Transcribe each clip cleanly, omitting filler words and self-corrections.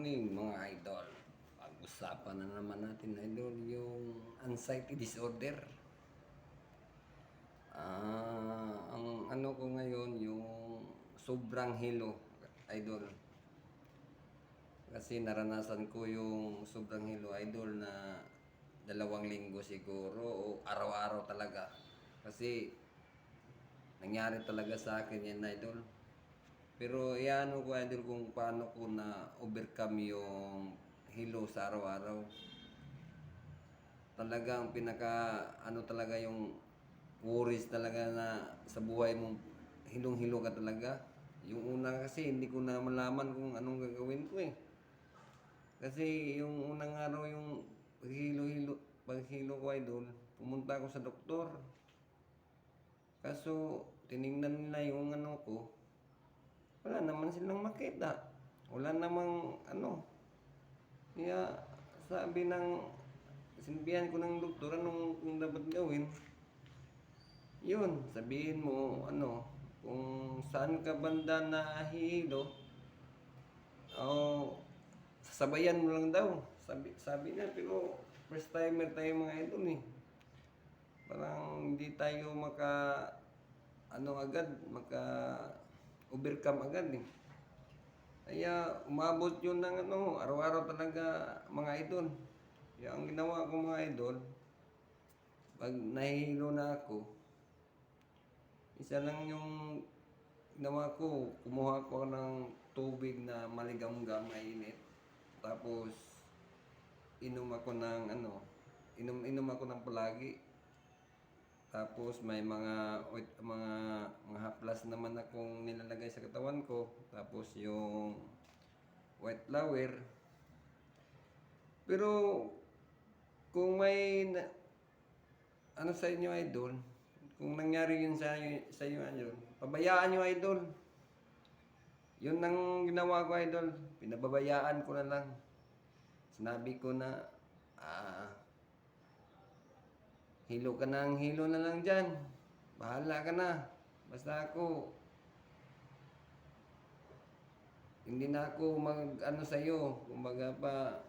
morning mga idol. Pag-usapan na naman natin idol yung anxiety disorder. Ang ano ko ngayon yung sobrang hilo idol. Kasi naranasan ko yung sobrang hilo idol na 2 linggo siguro o araw-araw talaga. Kasi nangyari talaga sa akin yan idol. Pero iano ko idol kung paano ko na overcome yung hilo sa araw-araw. Talagang talaga yung worries talaga na sa buhay mo, hilong-hilo ka talaga. Yung una kasi hindi ko na malaman kung anong gagawin ko eh. Kasi yung unang araw yung paghilo ko idol, pumunta ako sa doktor. Kaso tiningnan nila yung ano ko, wala naman silang makita. Wala namang ano. Kaya sinabihan ko ng doktor anong kung dapat gawin. Yun, sabihin mo kung saan ka banda nahihilo, o sasabayan mo lang daw. Sabi na, pero first timer tayo mga idol eh. Parang hindi tayo maka overcome agad eh. Kaya umabot yun ng araw-araw talaga mga idol. Kaya ang ginawa ko mga idol, pag nahihilo na ako, isa lang yung ginawa ko, kumuha ko ng tubig na maligamgam, mainit. Tapos inom ako ng palagi. Tapos may mga haplas naman akong nilalagay sa katawan ko. Tapos yung white flower. Pero kung may sa inyo idol, kung nangyari yun sa inyo idol, pabayaan nyo idol. Yun ang ginawa ko idol, pinababayaan ko na lang. Sinabi ko na hilo ka ng hilo na lang dyan. Bahala ka na. Basta ako, hindi na ako sa'yo. Kumbaga pa,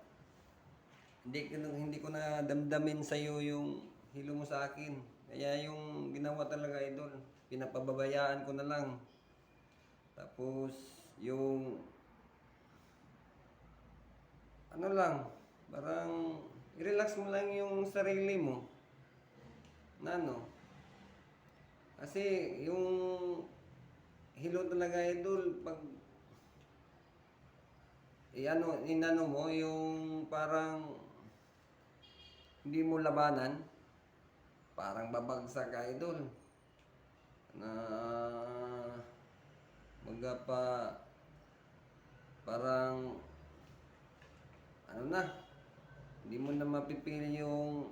hindi ko na damdamin sa'yo yung hilo mo sa akin. Kaya yung ginawa talaga idol, pinapababayaan ko na lang. Tapos, yung parang i-relax mo lang yung sarili mo. Kasi yung hilo talaga idol, pag inano mo, yung parang hindi mo labanan, parang babagsak ka idol. Parang hindi mo na mapipili yung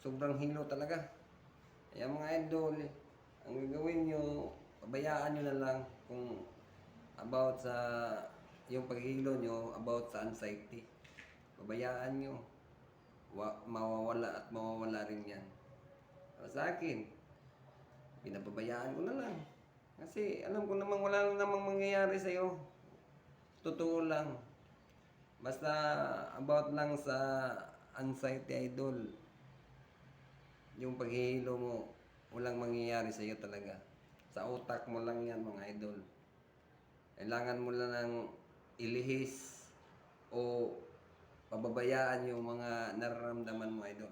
sobrang hilo talaga. Kaya mga idol, ang gagawin nyo, pabayaan nyo na lang kung about sa yung paghilo nyo, about sa anxiety. Pabayaan nyo. Mawawala at mawawala rin yan. Sa akin, pinapabayaan ko na lang. Kasi alam ko namang wala namang mangyayari sa'yo. Totoo lang. Basta about lang sa anxiety idol, yung paghihilo mo, walang mangyayari sa iyo talaga. Sa utak mo lang yan mga idol. Kailangan mo lang ng ilihis o pababayaan yung mga nararamdaman mo idol.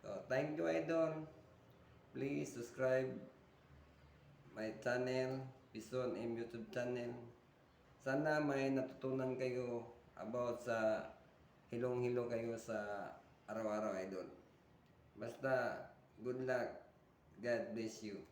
So, thank you idol. Please subscribe my channel, Bison M YouTube channel. Sana may natutunan kayo about sa hilong-hilo kayo sa araw-araw idol. Basta, good luck. God bless you.